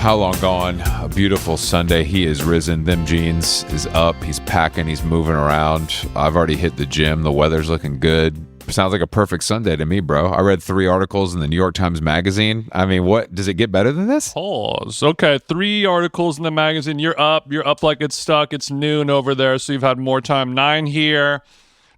How long gone? A beautiful Sunday. He is risen. Them jeans is up. He's packing. He's moving around. I've already hit the gym. The weather's looking good. Sounds like a perfect Sunday to me, bro. I read 3 articles in the New York Times Magazine. I mean, what? Does it get better than this? Pause. Okay, 3 articles in the magazine. You're up. You're up like it's stuck. It's noon over there, so you've had more time. 9 here.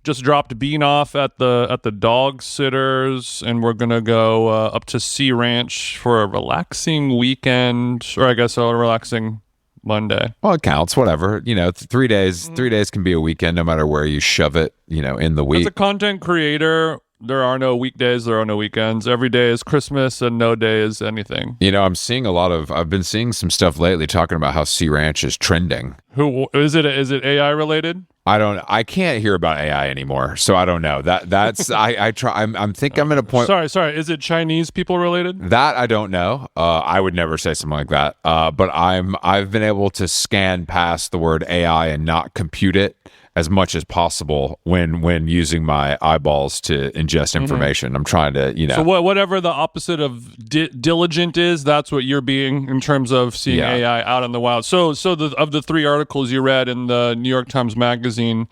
Just dropped Bean off at the dog sitters, and we're gonna go up to Sea Ranch for a relaxing weekend, or I guess a relaxing Monday. Well, it counts. Whatever. 3 days. 3 days can be a weekend, no matter where you shove it. In the week. As a content creator, there are no weekdays. There are no weekends. Every day is Christmas, and no day is anything. I've been seeing some stuff lately talking about how Sea Ranch is trending. Who is it? Is it AI related? I can't hear about AI anymore, so I don't know. That's I try. I'm think I'm at a point. Sorry. Is it Chinese people related? That I don't know. I would never say something like that. But I've been able to scan past the word AI and not compute it as much as possible when using my eyeballs to ingest information. I'm trying to, So whatever the opposite of diligent is, that's what you're being in terms of seeing AI out in the wild. So of the 3 articles you read in the New York Times Magazine,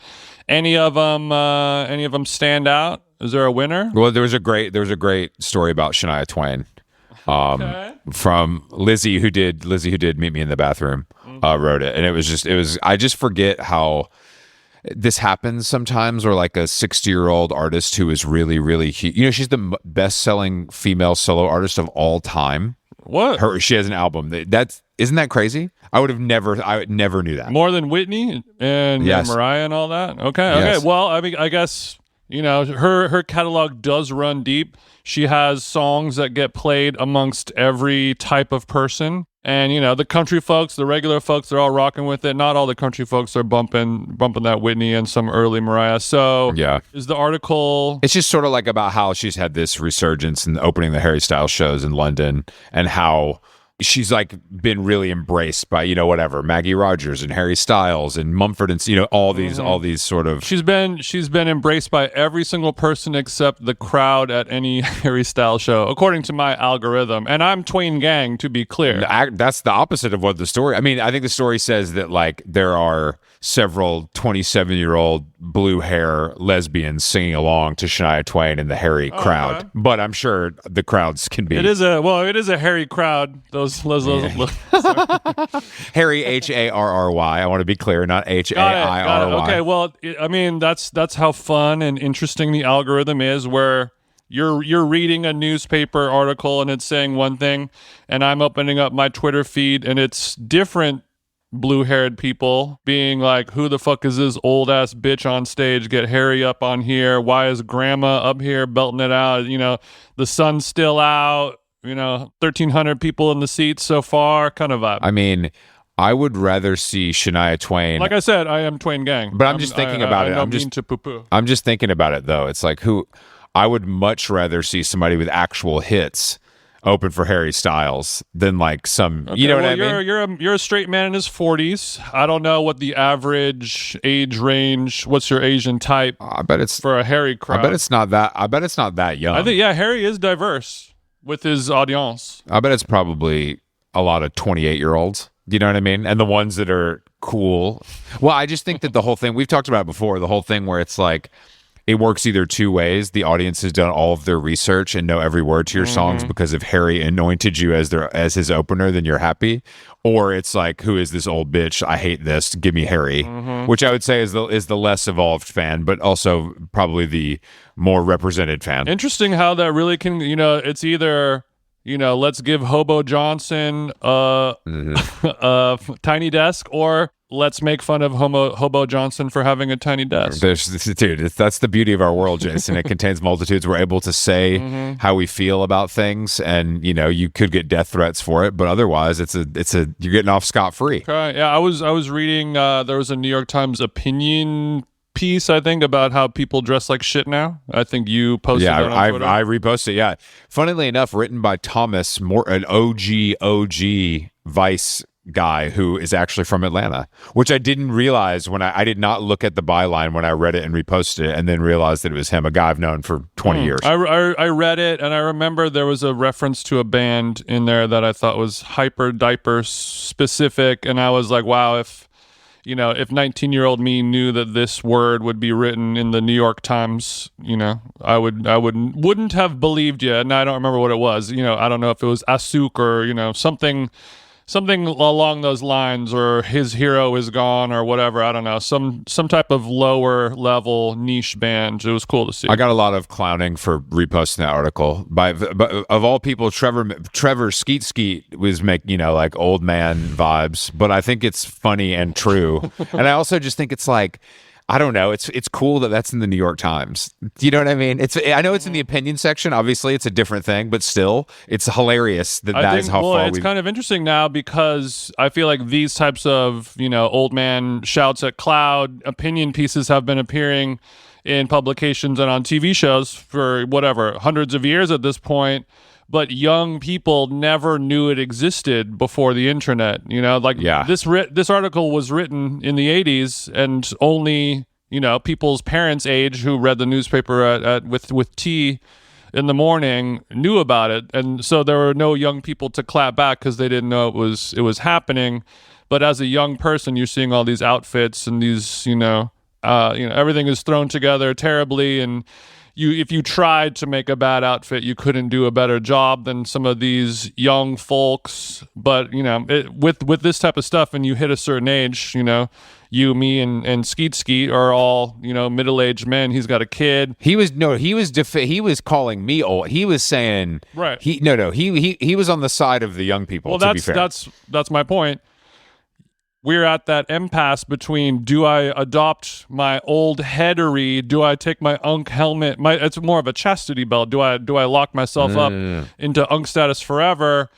any of them stand out? Is there a winner? Well, there was a great story about Shania Twain. From Lizzie who did Meet Me in the Bathroom, wrote it, and it was I just forget how this happens sometimes, where like a 60-year-old artist who is really, really huge. She's the best-selling female solo artist of all time. What? She has an album. Isn't that crazy? I never knew that. More than Whitney and Mariah and all that? Okay. Yes. Well, I mean, I guess, her catalog does run deep. She has songs that get played amongst every type of person. And, the country folks, the regular folks, they're all rocking with it. Not all the country folks are bumping that Whitney and some early Mariah. So is the article... It's just sort of like about how she's had this resurgence in opening the Harry Styles shows in London, and how she's like been really embraced by, whatever, Maggie Rogers and Harry Styles and Mumford and, all these sort of... She's been embraced by every single person except the crowd at any Harry Styles show, according to my algorithm. And I'm Twain gang, to be clear. That's the opposite of what the story... I mean, I think the story says that, like, there are several 27-year-old blue hair lesbians singing along to Shania Twain in the Harry crowd. But I'm sure the crowds can be... It is a Harry crowd. Those Harry, Harry. I want to be clear, not Hairy. Okay, well, I mean, that's how fun and interesting the algorithm is, where you're reading a newspaper article and it's saying one thing, and I'm opening up my Twitter feed and it's different blue-haired people being like, who the fuck is this old ass bitch on stage? Get Harry up on here. Why is grandma up here belting it out? The sun's still out. 1,300 people in the seats so far, kind of vibe. I mean, I would rather see Shania Twain. Like I said, I am Twain gang. But I'm just thinking about it. I'm just thinking about it, though. It's like, I would much rather see somebody with actual hits open for Harry Styles than like some, what I mean? You're a straight man in his 40s. I don't know what the average age range. What's your Asian type? I bet it's for a Harry crowd. I bet it's not that young. I think Harry is diverse with his audience. I bet it's probably a lot of 28-year-olds. You know what I mean? And the ones that are cool. Well, I just think that the whole thing, we've talked about it before, the whole thing where it's like, it works either two ways. The audience has done all of their research and know every word to your songs because if Harry anointed you as his opener, then you're happy. Or it's like, who is this old bitch? I hate this. Give me Harry. Which I would say is the less evolved fan, but also probably the more represented fan. Interesting how that really can, it's either, let's give Hobo Johnson a tiny desk, or let's make fun of Hobo Johnson for having a tiny desk. That's the beauty of our world, Jason. It contains multitudes. We're able to say how we feel about things, and you could get death threats for it, but otherwise, you're getting off scot-free. Okay. Yeah, I was reading. There was a New York Times opinion piece, I think, about how people dress like shit now. I think you posted that on Twitter. I reposted. Yeah, funnily enough, written by Thomas, an OG Vice guy who is actually from Atlanta, which I didn't realize when I did not look at the byline when I read it and reposted it, and then realized that it was him, a guy I've known for 20 years. I read it, and I remember there was a reference to a band in there that I thought was hyper diaper specific, and I was like, wow, if 19-year-old me knew that this word would be written in the New York Times, I wouldn't have believed you. And I don't remember what it was. I don't know if it was Asuk or something along those lines, or his hero is gone or whatever. I don't know, some type of lower level niche band. It was cool to see. I got a lot of clowning for reposting that article but of all people. Trevor Skeet was making like old man vibes, but I think it's funny and true. And I also just think it's like, I don't know. It's cool that that's in the New York Times. Do you know what I mean? I know it's in the opinion section. Obviously, it's a different thing, but still, it's hilarious that is how far it's kind of interesting now, because I feel like these types of old man shouts at cloud opinion pieces have been appearing in publications and on TV shows for hundreds of years at this point. But young people never knew it existed before the internet. This article was written in the 80s, and only people's parents' age who read the newspaper with tea in the morning knew about it, and so there were no young people to clap back because they didn't know it was happening. But as a young person, you're seeing all these outfits and these everything is thrown together terribly, and if you tried to make a bad outfit, you couldn't do a better job than some of these young folks. But with this type of stuff, and you hit a certain age, you, me, and Skeet are all middle-aged men. He's got a kid. He was calling me old. He was saying right. He was on the side of the young people. Well, to be fair. that's my point. We're at that impasse between, do I adopt my old headery? Do I take my unk helmet? It's more of a chastity belt. Do I lock myself up into unk status forever?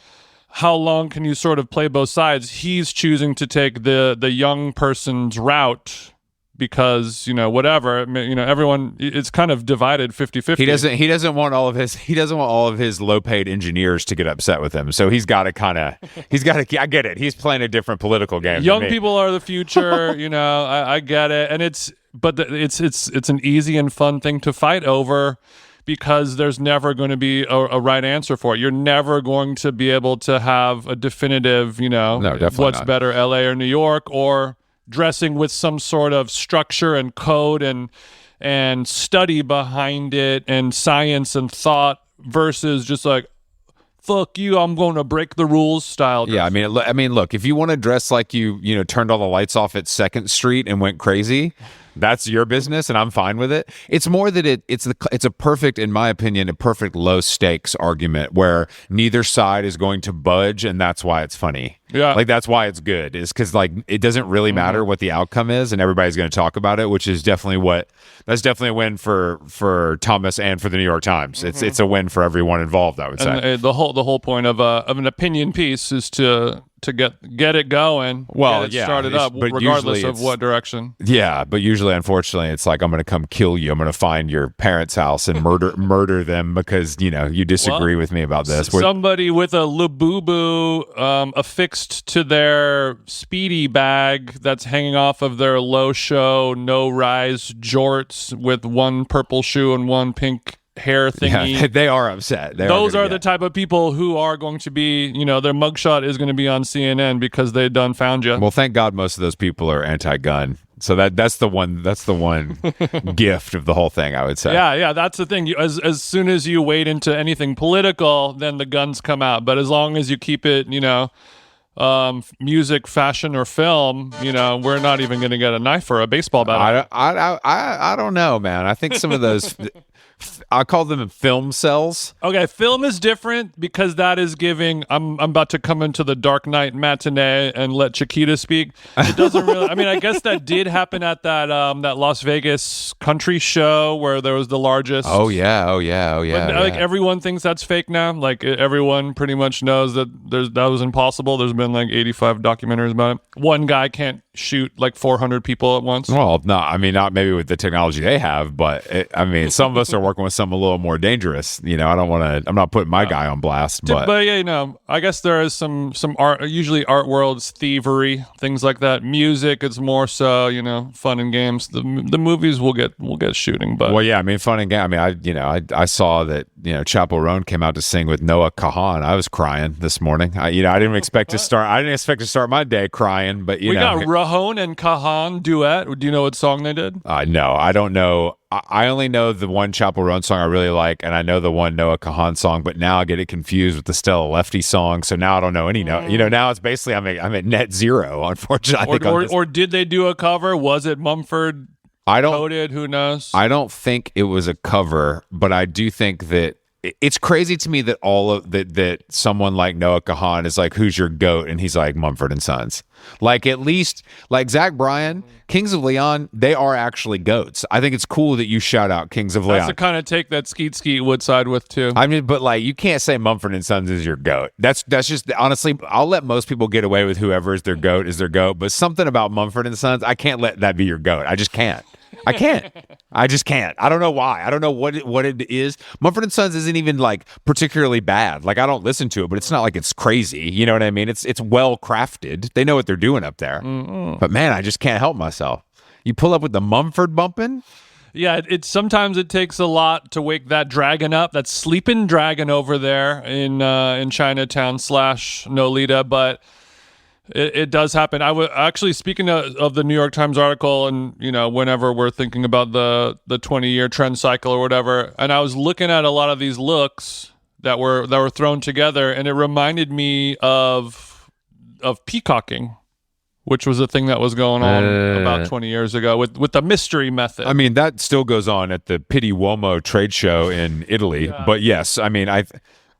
How long can you sort of play both sides? He's choosing to take the young person's route because, whatever, everyone, it's kind of divided 50-50. He doesn't want all of his low-paid engineers to get upset with him. So I get it. He's playing a different political game. Young people are the future, I get it. And it's an easy and fun thing to fight over, because there's never going to be a right answer for it. You're never going to be able to have a definitive, No, definitely what's not. better, LA or New York, or dressing with some sort of structure and code and study behind it and science and thought, versus just like, fuck you, I'm going to break the rules style dress. Yeah, I mean, look, if you want to dress like you turned all the lights off at 2nd Street and went crazy, that's your business, and I'm fine with it. It's more that it's a perfect, in my opinion, a perfect low stakes argument where neither side is going to budge, and that's why it's funny. Yeah, like that's why it's good. Is because like it doesn't really matter what the outcome is, and everybody's going to talk about it, which is definitely a win for Thomas and for the New York Times. It's a win for everyone involved, I would say. And the whole point of an opinion piece is to get it going, started up, regardless of what direction. Yeah, but usually, unfortunately, it's like, I'm going to come kill you. I'm going to find your parents' house and murder them because you disagree with me about this. Somebody with a Labubu affixed to their Speedy bag that's hanging off of their low show, no rise jorts with one purple shoe and one pink hair thingy. Yeah, they are upset. Those are the type of people who are going to be, their mugshot is going to be on CNN because they done found you. Well, thank God most of those people are anti-gun. So that's the one gift of the whole thing, I would say. Yeah, that's the thing. As soon as you wade into anything political, then the guns come out. But as long as you keep it, music, fashion, or film, we're not even going to get a knife or a baseball bat. I don't know, man. I think some of those I call them film cells. Okay, film is different because that is giving. I'm about to come into the Dark Knight matinee and let Chiquita speak. It doesn't really. I mean, I guess that did happen at that Las Vegas country show where there was the largest. Oh yeah. But, like everyone thinks that's fake now. Like everyone pretty much knows that that was impossible. There's been like 85 documentaries about it. One guy can't shoot like 400 people at once. Well, no, I mean not maybe with the technology they have, but some of us are working with something a little more dangerous. You know, I don't want to. I'm not putting my guy on blast, but yeah, you know, I guess there is some art. Usually, art world's thievery, things like that. Music, it's more so, you know, fun and games. The movies will get shooting, but well, yeah, I mean, fun and game. I mean, I saw that, you know, Chappell Roan came out to sing with Noah Kahan. I was crying this morning. I didn't expect to start. I didn't expect to start my day crying, but we got Rahone and Kahan duet. Do you know what song they did? No, I don't know. I only know the one Chappell Roan song I really like, and I know the one Noah Kahan song, but now I get it confused with the Stella Lefty song, so now I don't know any note. You know, now it's basically I'm at net zero, unfortunately. Or did they do a cover? Was it Mumford coded? Who knows? I don't think it was a cover, but I do think that it's crazy to me that that someone like Noah Kahan is like, who's your GOAT? And he's like, Mumford and Sons. Like, at least, like Zach Bryan, Kings of Leon, they are actually GOATs. I think it's cool that you shout out Kings of Leon. That's the kind of take that Skeet would side with too. I mean, but like, you can't say Mumford and Sons is your GOAT. That's just, honestly, I'll let most people get away with whoever is their GOAT, but something about Mumford and Sons, I can't let that be your GOAT. I just can't. I just can't. I don't know why. I don't know what it is. Mumford & Sons isn't even like particularly bad. Like, I don't listen to it, but it's not like it's crazy. You know what I mean? It's well crafted. They know what they're doing up there. But man, I just can't help myself. You pull up with the Mumford bumping. Yeah, sometimes it takes a lot to wake that dragon up, that sleeping dragon over there in Chinatown / Nolita, but it does happen. I was actually, speaking of the New York Times article, and you know, whenever we're thinking about the 20-year trend cycle or whatever, and I was looking at a lot of these looks that were thrown together, and it reminded me of peacocking, which was a thing that was going on about 20 years ago with the mystery method. I mean, that still goes on at the Pitti Uomo trade show in Italy. Yeah. But yes, I mean,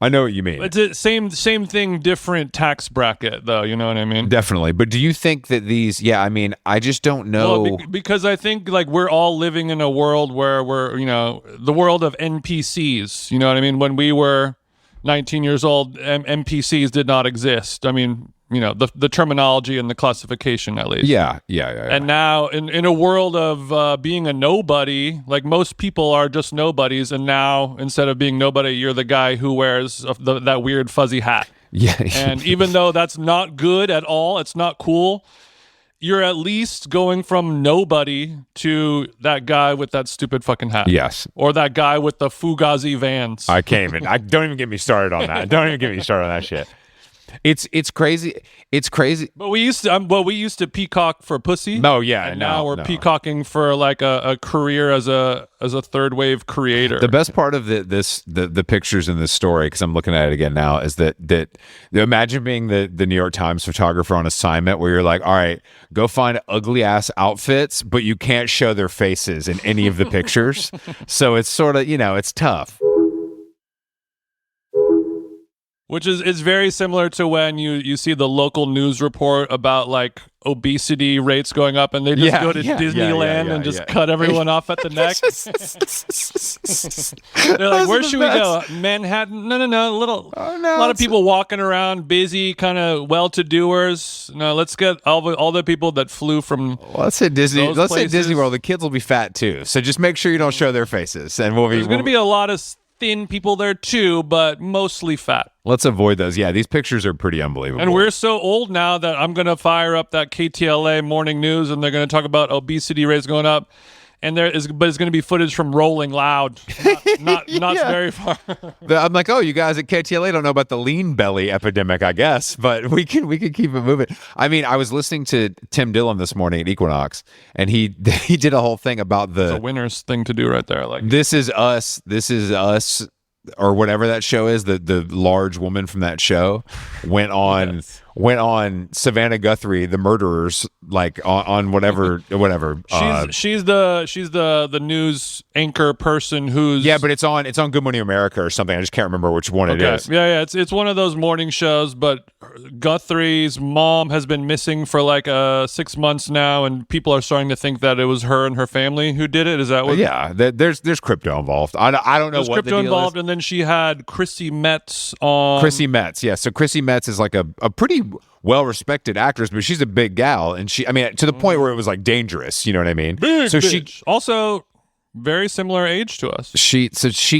I know what you mean. It's the same thing, different tax bracket, though. You know what I mean? Definitely. But do you think that these? Yeah, I mean, I just don't know. Well, because I think like we're all living in a world where we're, you know, the world of NPCs. You know what I mean? When we were 19 years old, NPCs did not exist. I mean, you know, the terminology and the classification, at least. Yeah. And now in a world of being a nobody, like most people are just nobodies, and now instead of being nobody, you're the guy who wears that weird fuzzy hat. Yeah. And even though that's not good at all, it's not cool, you're at least going from nobody to that guy with that stupid fucking hat. Yes. Or that guy with the Fugazi Vans. I can't even. Don't even get me started on that. Don't even get me started on that shit. It's crazy. It's crazy. But we used to peacock for pussy. No, yeah. And now we're peacocking for like a career as a third wave creator. The best part of the pictures in this story, because I'm looking at it again now, is that imagine being the New York Times photographer on assignment where you're like, all right, go find ugly ass outfits, but you can't show their faces in any of the pictures. So it's sort of, you know, it's tough. Which is very similar to when you see the local news report about like obesity rates going up, and they just go to Disneyland and just cut everyone off at the neck. They're like, where should we go? Manhattan? No. A lot of people walking around, busy, kind of well-to-doers. No, let's get all the people that flew from. Well, let's say Disney. Let's say Disney World. The kids will be fat too, so just make sure you don't show their faces, and there's going to be a lot of thin people there too, but mostly fat. Let's avoid those. Yeah, these pictures are pretty unbelievable. And we're so old now that I'm going to fire up that KTLA morning news, and they're going to talk about obesity rates going up. And but it's going to be footage from Rolling Loud, not very far. I'm like, oh, you guys at KTLA don't know about the lean belly epidemic, I guess, but we can keep it moving. I mean, I was listening to Tim Dillon this morning at Equinox, and he did a whole thing about It's a winner's thing to do right there. Like, This Is Us, or whatever that show is. The large woman from that show went on. Yes. Went on Savannah Guthrie, the murderers, like on whatever. She's the news anchor person who's but it's on Good Morning America or something. I just can't remember which one it is. Yeah, it's one of those morning shows. But Guthrie's mom has been missing for like 6 months now, and people are starting to think that it was her and her family who did it. Is that what? Yeah, there's crypto involved. I don't know what crypto the deal involved, is. And then she had Chrissy Metz on. Chrissy Metz, yeah. So Chrissy Metz is like a pretty well-respected actress, but she's a big gal, and to the point where it was like dangerous. You know what I mean? Big bitch. She also very similar age to us. She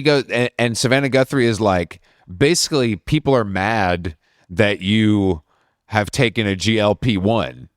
goes, and Savannah Guthrie is like, basically, people are mad that you have taken a GLP-1.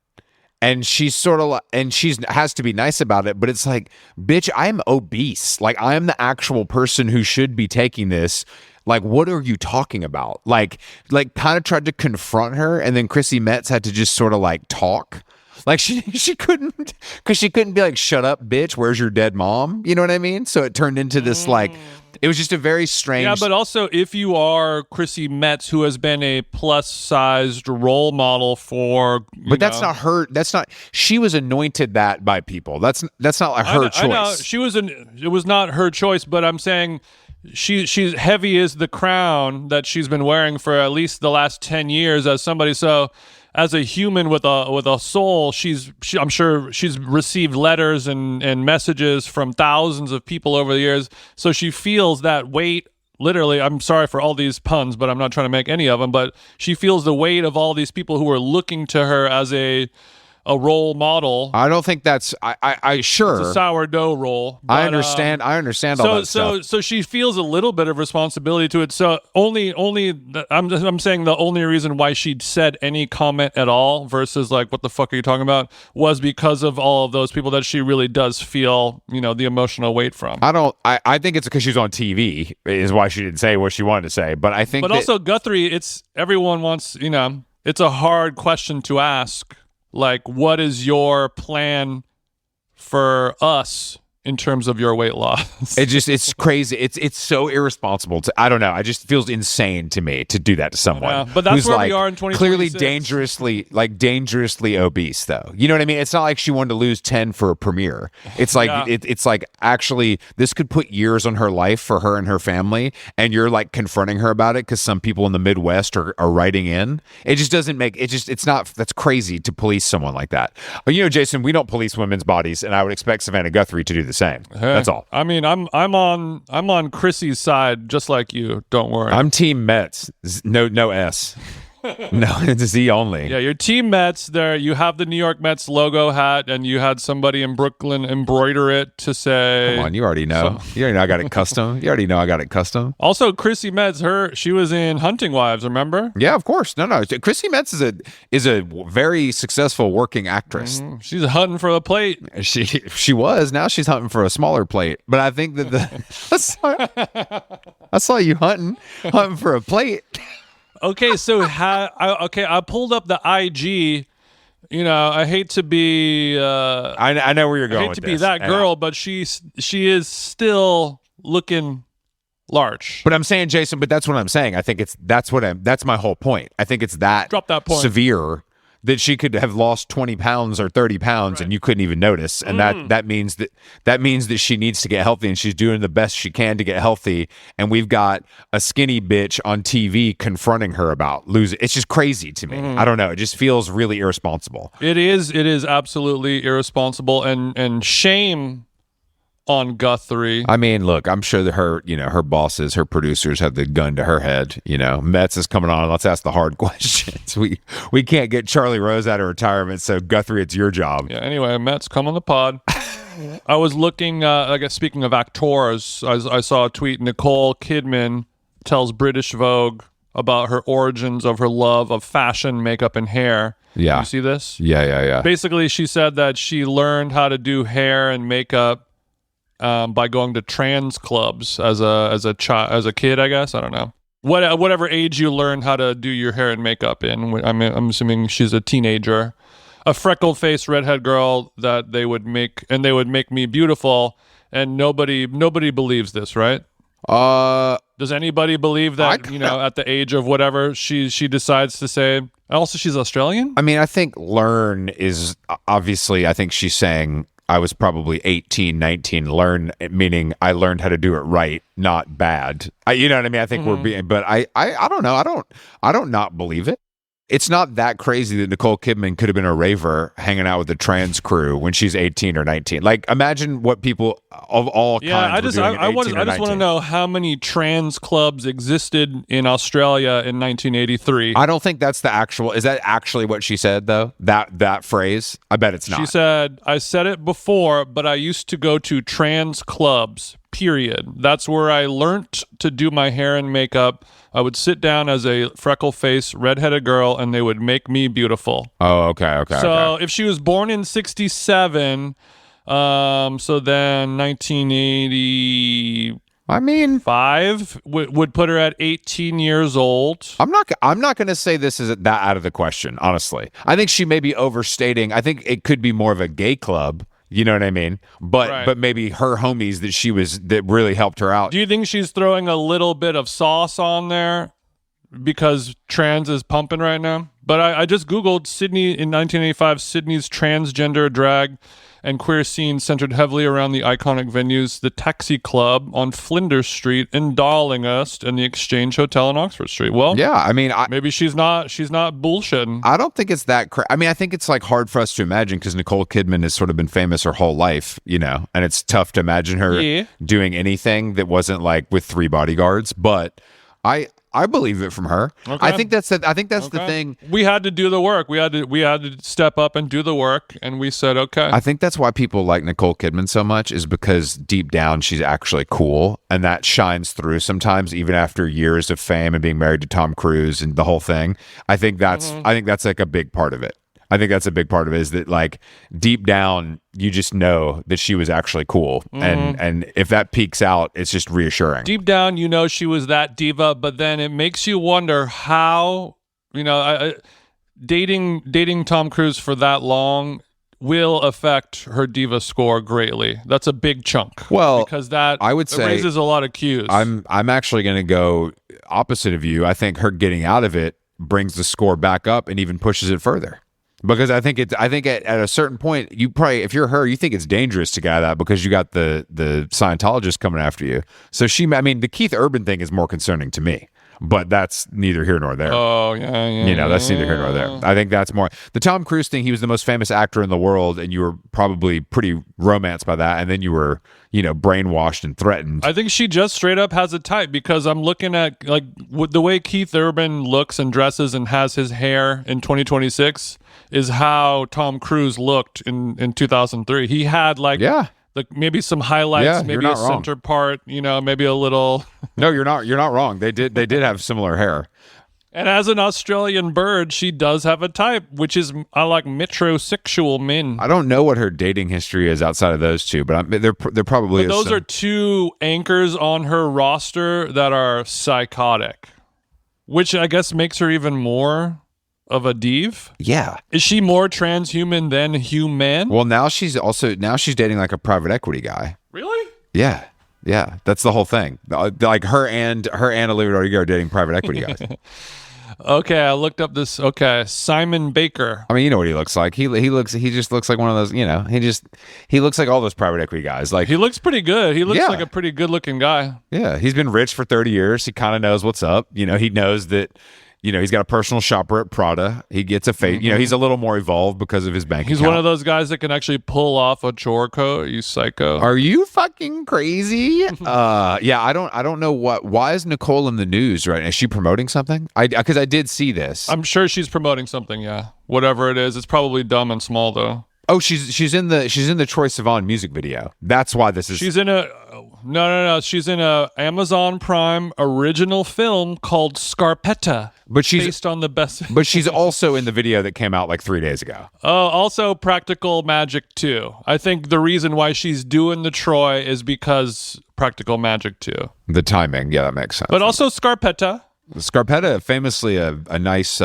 And she's sort of like, and she's has to be nice about it, but it's like, bitch, I'm obese. Like, I am the actual person who should be taking this. Like, what are you talking about? Like kind of tried to confront her, and then Chrissy Metz had to just sort of like talk. Like she couldn't, because she couldn't be like, shut up, bitch, where's your dead mom? You know what I mean? So it turned into this like, it was just a very strange. Yeah, but also if you are Chrissy Metz, who has been a plus-sized role model for, but that's not her. That's not. She was anointed that by people. That's not like her choice. I know. It was not her choice, but I'm saying she's heavy as the crown that she's been wearing for at least the last 10 years as somebody. So as a human with a soul, I'm sure she's received letters and messages from thousands of people over the years. So she feels that weight. Literally, I'm sorry for all these puns, but I'm not trying to make any of them. But she feels the weight of all these people who are looking to her as a role model. I don't think that's. I sure. It's a sourdough roll. But, I understand all that stuff. So she feels a little bit of responsibility to it. So I'm saying the only reason why she said any comment at all versus like, what the fuck are you talking about, was because of all of those people that she really does feel, the emotional weight from. I think it's because she's on TV is why she didn't say what she wanted to say. But I think. But also Guthrie, everyone wants. It's a hard question to ask. Like, what is your plan for us in terms of your weight loss? It's crazy. It's so irresponsible. I don't know. It just feels insane to me to do that to someone. But that's who's where like, we are in 2026. Clearly dangerously obese, though. You know what I mean? It's not like she wanted to lose 10 for a premiere. It's like it's like, actually, this could put years on her life for her and her family, and you're like confronting her about it because some people in the Midwest are writing in. It just doesn't make it. It's not. That's crazy to police someone like that. But Jason, we don't police women's bodies, and I would expect Savannah Guthrie to do the same. That's all. I mean, I'm on Chrissy's side, just like you. Don't worry. I'm Team Metz. No S. No, it's a Z only. Yeah, your Team Mets there. You have the New York Mets logo hat, and you had somebody in Brooklyn embroider it to say. Come on, you already know. You already know I got it custom. You already know I got it custom. Also, Chrissy Metz, she was in Hunting Wives. Remember? Yeah, of course. No. Chrissy Metz is a very successul working actress. Mm-hmm. She's hunting for the plate. She was. Now she's hunting for a smaller plate. But I think that I saw you hunting for a plate. Okay, so I pulled up the IG. I hate to be. I know where you're going. I hate to be that girl, but she is still looking large. But I'm saying, Jason. But that's what I'm saying. I think that's my whole point. I think it's that drop that point severe that she could have lost 20 pounds or 30 pounds and you couldn't even notice. And that means that she needs to get healthy, and she's doing the best she can to get healthy. And we've got a skinny bitch on TV confronting her about losing. It's just crazy to me. I don't know. It just feels really irresponsible. It is absolutely irresponsible and shame on Guthrie. I mean, look, I'm sure that her bosses, her producers have the gun to her head. Metz is coming on. Let's ask the hard questions. We can't get Charlie Rose out of retirement, so Guthrie, it's your job. Yeah. Anyway, Metz, come on the pod. I was looking. I guess speaking of actors, I saw a tweet. Nicole Kidman tells British Vogue about her origins of her love of fashion, makeup, and hair. Yeah. You see this? Yeah. Basically, she said that she learned how to do hair and makeup by going to trans clubs as a kid, I guess. I don't know. Whatever age you learned how to do your hair and makeup in. I'm assuming she's a teenager, a freckle-faced redhead girl that they would make me beautiful, and nobody believes this, right? Does anybody believe that at the age of whatever she decides to say? Also, she's Australian. I mean, I think learn is obviously. I think she's saying. I was probably 18, 19, meaning I learned how to do it right, not bad. You know what I mean? I think we're being, but I don't know. I don't not believe it. it's not that crazy that Nicole Kidman could have been a raver hanging out with the trans crew when she's 18 or 19. Like, imagine what people of all kinds I were just doing at 18 or I just want to 19. know how many trans clubs existed in Australia in 1983. I don't think that's the actual. Is that actually what she said though? That phrase? I bet it's not. She said, "I said it before, but I used to go to trans clubs. Period. That's where I learnt to do my hair and makeup. I would sit down as a freckle-faced, redheaded girl, and they would make me beautiful." Oh, okay. So if she was born in 67, so then 1985 I mean, would put her at 18 years old. I'm not going to say this is that out of the question, honestly. I think she may be overstating. I think it could be more of a gay club. You know what I mean? But maybe her homies that really helped her out. Do you think she's throwing a little bit of sauce on there because trans is pumping right now? But I just Googled Sydney in 1985, Sydney's transgender drag and queer scene centered heavily around the iconic venues, the Taxi Club on Flinders Street in Darlinghurst and the Exchange Hotel on Oxford Street. Well, yeah, I mean, maybe she's not I bullshitting. don't think it's that I mean, I think it's like hard for us to imagine because Nicole Kidman has sort of been famous her whole life, you know, and it's tough to imagine her doing anything that wasn't like with 3 bodyguards. But I believe it from her. Okay. I think that's the thing. We had to do the work. We had to step up and do the work, and we said, okay. I think that's why people like Nicole Kidman so much is because deep down she's actually cool, and that shines through sometimes, even after years of fame and being married to Tom Cruise and the whole thing. I think that's like a big part of it. I think that's a big part of it is that like deep down you just know that she was actually cool, and if that peaks out, it's just reassuring. Deep down, you know she was that diva, but then it makes you wonder how, you know, dating Tom Cruise for that long will affect her diva score greatly. That's a big chunk. Well, because that I would say raises a lot of cues. I'm actually going to go opposite of you. I think her getting out of it brings the score back up and even pushes it further. Because I think at a certain point, you probably, if you're her, you think it's dangerous to get out of that because you got the Scientologists coming after you. So the Keith Urban thing is more concerning to me, but that's neither here nor there. Oh, yeah. You know, that's neither here nor there. I think that's more the Tom Cruise thing. He was the most famous actor in the world, and you were probably pretty romanced by that, and then you were, you know, brainwashed and threatened. I think she just straight up has a type because I'm looking at like the way Keith Urban looks and dresses and has his hair in 2026 is how Tom Cruise looked in 2003. He had like maybe some highlights, maybe a center part, you know, maybe a little. No, you're not wrong. They did have similar hair. And as an Australian bird, she does have a type, which is I like metrosexual men. I don't know what her dating history is outside of those two, but they're probably. But those are 2 anchors on her roster that are psychotic, which I guess makes her even more of a div. Yeah. Is she more transhuman than human? Well, now she's dating like a private equity guy. Really? Yeah. Yeah. That's the whole thing. Like her and Olivia Rodrigo are dating private equity guys. Okay, I looked up this. Okay, Simon Baker. I mean, you know what he looks like. He just looks like one of those. You know, he looks like all those private equity guys. Like he looks pretty good. He looks like a pretty good looking guy. Yeah, he's been rich for 30 years. He kind of knows what's up. You know, he knows that. You know, he's got a personal shopper at Prada. He gets a face. You know, he's a little more evolved because of his bank account. He's one of those guys that can actually pull off a chore coat. You psycho. Are you fucking crazy? Yeah, I don't know why is Nicole in the news right now? Is she promoting something? Because I did see this. I'm sure she's promoting something, yeah. Whatever it is. It's probably dumb and small though. Oh, she's in the Troye Sivan music video. That's why this is. She's in a no. She's in a Amazon Prime original film called Scarpetta. But she's based on the best. But she's also in the video that came out like 3 days ago. Oh, also Practical Magic 2. I think the reason why she's doing the Troy is because Practical Magic 2. The timing, yeah, that makes sense. But also Scarpetta. Scarpetta, famously a nice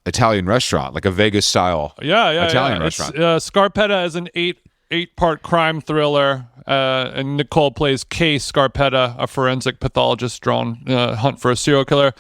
Italian restaurant, like a Vegas style Italian restaurant. Scarpetta is an eight-part crime thriller, and Nicole plays Kay Scarpetta, a forensic pathologist drawn hunt for a serial killer.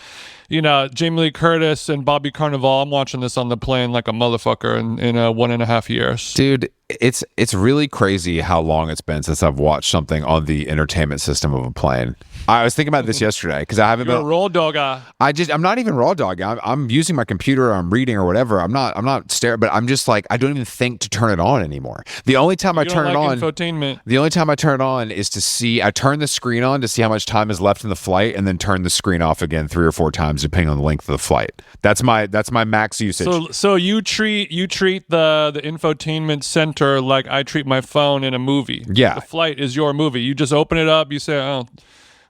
You know, Jamie Lee Curtis and Bobby Carnival. I'm watching this on the plane like a motherfucker in 1.5 years. Dude, it's really crazy how long it's been since I've watched something on the entertainment system of a plane. I was thinking about this yesterday because I haven't You're a been. raw dogger. I'm not even raw dog. I'm using my computer. Or I'm reading or whatever. I'm not staring. But I'm just like I don't even think to turn it on anymore. The only time I turn it on, infotainment. the only time I turn it on is to see. I turn the screen on to see how much time is left in the flight, and then turn the screen off again 3 or 4 times depending on the length of the flight. That's my max usage. So you treat the infotainment center like I treat my phone in a movie. Yeah. The flight is your movie. You just open it up. You say, oh,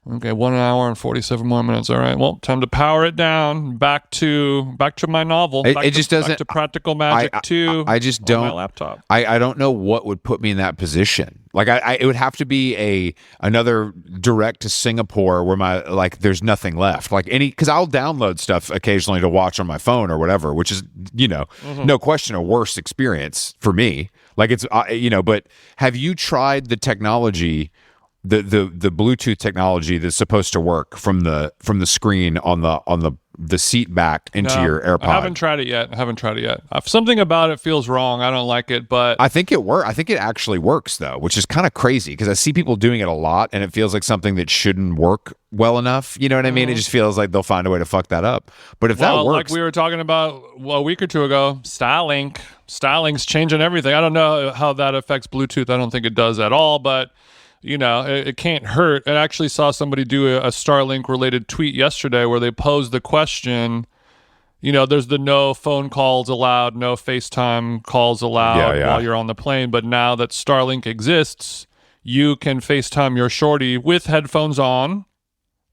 okay, 1 hour and 47 more minutes. All right, well, time to power it down. Back to my novel. It just doesn't. Back to Practical Magic 2. I just don't. On my laptop. I don't know what would put me in that position. Like it would have to be another direct to Singapore where there's nothing left. Like because I'll download stuff occasionally to watch on my phone or whatever, which is no question a worse experience for me. Like it's but have you tried the technology? The Bluetooth technology that's supposed to work from the screen on the seat back into your AirPod. I haven't tried it yet. Something about it feels wrong. I don't like it, but I think it works. I think it actually works though, which is kind of crazy because I see people doing it a lot, and it feels like something that shouldn't work well enough. You know what I mean? It just feels like they'll find a way to fuck that up. But if that works, like we were talking about a week or two ago, Starlink's changing everything. I don't know how that affects Bluetooth. I don't think it does at all, but. It can't hurt. I actually saw somebody do a Starlink related tweet yesterday where they posed the question, there's the no phone calls allowed, no FaceTime calls allowed while you're on the plane. But now that Starlink exists, you can FaceTime your shorty with headphones on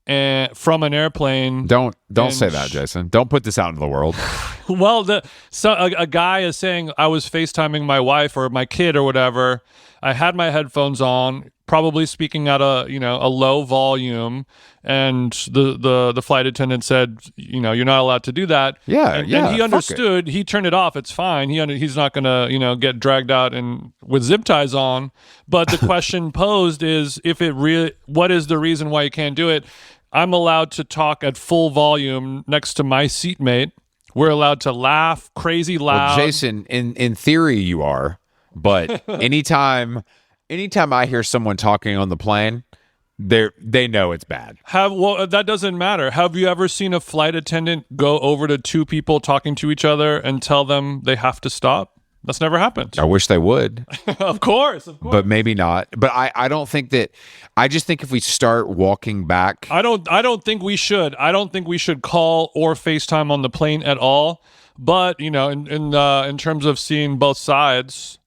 and from an airplane. Don't say that, Jason. Don't put this out into the world. Well, a guy is saying I was FaceTiming my wife or my kid or whatever. I had my headphones on, probably speaking at a low volume, and the flight attendant said, you're not allowed to do that. And he understood. He turned it off. It's fine. He's not gonna get dragged out and with zip ties on. But the question posed is, what is the reason why you can't do it? I'm allowed to talk at full volume next to my seatmate. We're allowed to laugh, crazy loud. Well, Jason, in theory, you are. But anytime I hear someone talking on the plane, they know it's bad. That doesn't matter. Have you ever seen a flight attendant go over to 2 people talking to each other and tell them they have to stop? That's never happened. I wish they would. Of course. But maybe not. But I don't think that. I just think if we start walking back, I don't think we should. I don't think we should call or FaceTime on the plane at all. But in terms of seeing both sides.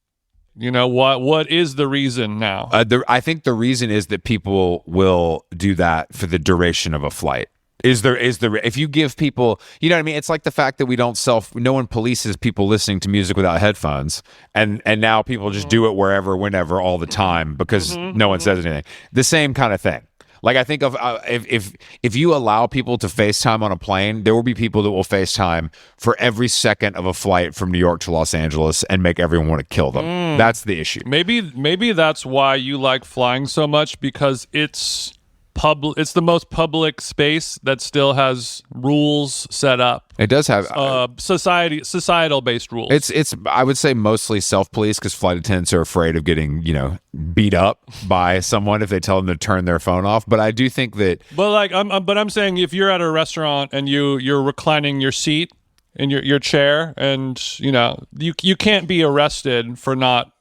What is the reason now? I think the reason is that people will do that for the duration of a flight. If you give people, you know what I mean? It's like the fact that no one polices people listening to music without headphones, and now people just do it wherever, whenever, all the time because no one says anything. The same kind of thing. Like I think of if you allow people to FaceTime on a plane, there will be people that will FaceTime for every second of a flight from New York to Los Angeles and make everyone want to kill them. That's the issue. Maybe that's why you like flying so much, because it's the most public space that still has rules set up. It does have societal based rules. It's I would say mostly self-police because flight attendants are afraid of getting beat up by someone if they tell them to turn their phone off. But I do think that. But I'm saying if you're at a restaurant and you're reclining your seat in your chair, and you can't be arrested for not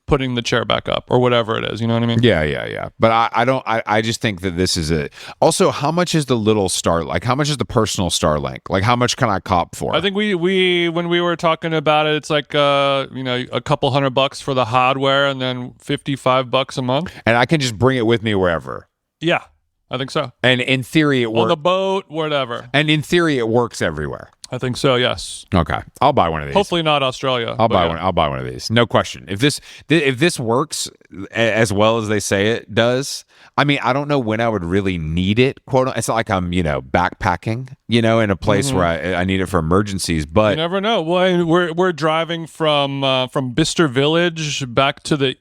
putting the chair back up or whatever it is, you know what I mean? Yeah. But I just think that this is also, how much is the little Starlink? How much is the personal Starlink? Like, how much can I cop for? I think we when we were talking about it, it's like a couple $100 for the hardware and then $55 a month. And I can just bring it with me wherever. Yeah, I think so. And in theory, it works. On the boat, whatever. And in theory, it works everywhere. I think so, yes. Okay, I'll buy one of these. Hopefully not Australia. I'll buy one. I'll buy one of these. No question. If this works as well as they say it does, I mean, I don't know when I would really need it. Quote. It's not like I'm backpacking, in a place where I need it for emergencies. But you never know. Well, we're driving from Bicester Village back to the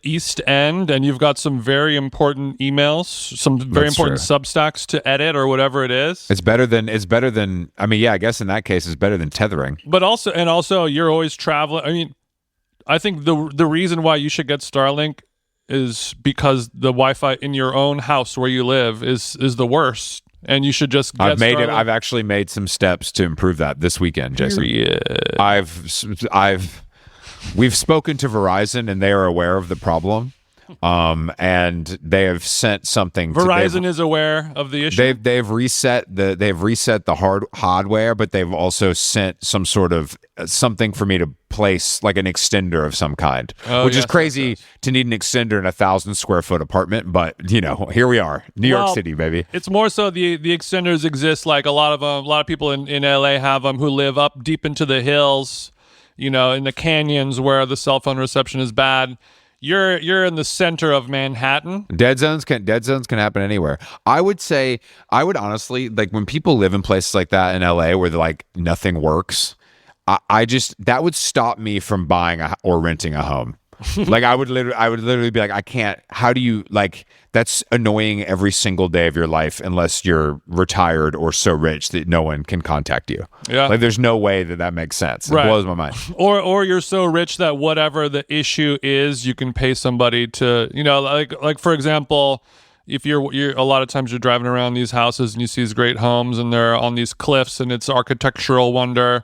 East End, and you've got some very important emails, some very important Substacks to edit or whatever it is. It's better than. I mean, yeah, I guess in that case, it's better than tethering. But also you're always traveling. I mean, I think the reason why you should get Starlink is because the Wi-Fi in your own house where you live is the worst, and you should just get Starlink. I've actually made some steps to improve that this weekend, Jason. We've spoken to Verizon, and they are aware of the problem. And they have sent something. Verizon is aware of the issue. They've reset the hardware, but they've also sent some sort of something for me to place, like an extender of some kind, which is crazy to need an extender in a 1,000 square foot apartment. But here we are, New York City, baby. It's more so the extenders exist. Like a lot of people in LA have them who live up deep into the hills, in the canyons where the cell phone reception is bad. You're in the center of Manhattan. Dead zones can happen anywhere. I would honestly, like, when people live in places like that in LA where like nothing works, that would stop me from buying or renting a home. Like I would literally be like, I can't. How do you, like, that's annoying every single day of your life unless you're retired or so rich that no one can contact you. Yeah. Like there's no way that makes sense. It blows my mind. Or you're so rich that whatever the issue is, you can pay somebody to, like for example, if you're a lot of times you're driving around these houses and you see these great homes and they're on these cliffs and it's architectural wonder.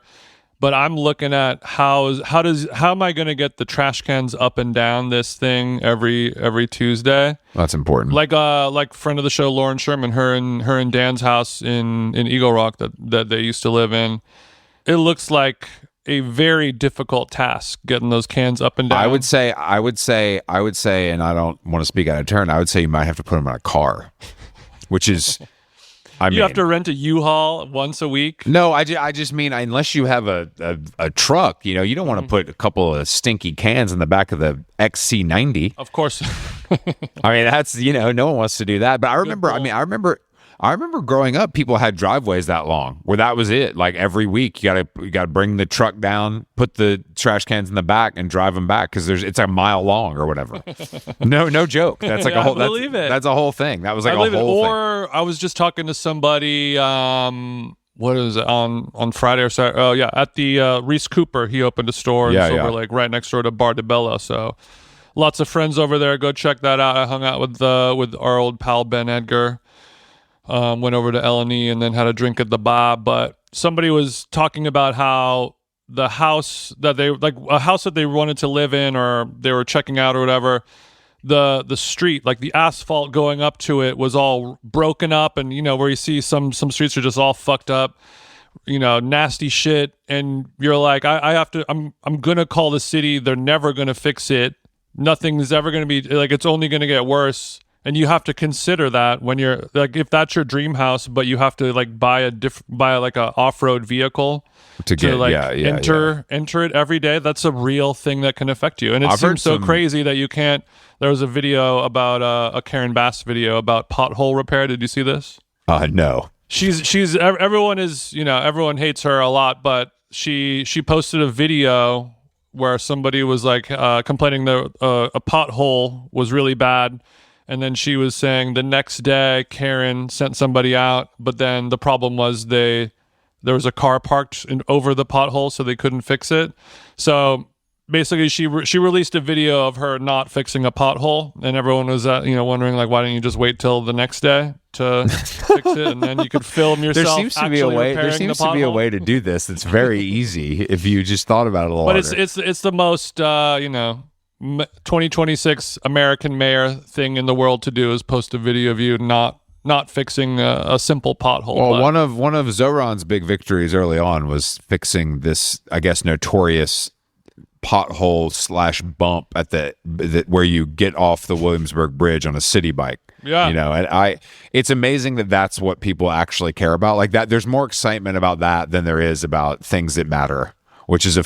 But I'm looking at how am I going to get the trash cans up and down this thing every Tuesday? That's important. Like friend of the show Lauren Sherman, her and Dan's house in Eagle Rock that they used to live in. It looks like a very difficult task getting those cans up and down. I would say, and I don't want to speak out of turn, I would say you might have to put them in a car, which is. You have to rent a U-Haul once a week? No, I just mean, unless you have a truck, you don't want to put a couple of stinky cans in the back of the XC90. Of course. I mean, that's, no one wants to do that. But I remember growing up, people had driveways that long where that was it. Like every week, you gotta bring the truck down, put the trash cans in the back, and drive them back because it's a mile long or whatever. No joke. That's like a whole. That's a whole thing. That was like a whole thing. Or I was just talking to somebody. What is it on Friday or Saturday? Oh yeah, at the Reese Cooper, he opened a store over like right next door to Bar de Bella. So lots of friends over there. Go check that out. I hung out with our old pal Ben Edgar. Went over to L&E and then had a drink at the bar. But somebody was talking about how the house that they wanted to live in or they were checking out or whatever, the street, like the asphalt going up to it was all broken up, and where you see some streets are just all fucked up, nasty shit, and you're like, I'm gonna call the city. They're never gonna fix it. Nothing's ever gonna be like, it's only gonna get worse. And you have to consider that when you're like, if that's your dream house, but you have to like buy like a off-road vehicle to enter it every day. That's a real thing that can affect you. And it seems so crazy that you can't. There was a video about a Karen Bass video about pothole repair. Did you see this? No. She's everyone is, everyone hates her a lot, but she posted a video where somebody was like complaining that a pothole was really bad. And then she was saying the next day Karen sent somebody out, but then the problem was there was a car parked over the pothole, so they couldn't fix it. So basically, she released a video of her not fixing a pothole, and everyone was wondering like, why didn't you just wait till the next day to fix it, and then you could film yourself. There seems to be a way to do this that's very easy if you just thought about it a little. But it's the most 2026 American mayor thing in the world to do is post a video of you not fixing a simple pothole. Well, one of Zoran's big victories early on was fixing this, I guess, notorious pothole / bump at the where you get off the Williamsburg Bridge on a city bike. Yeah, and it's amazing that that's what people actually care about. Like that, there's more excitement about that than there is about things that matter, which is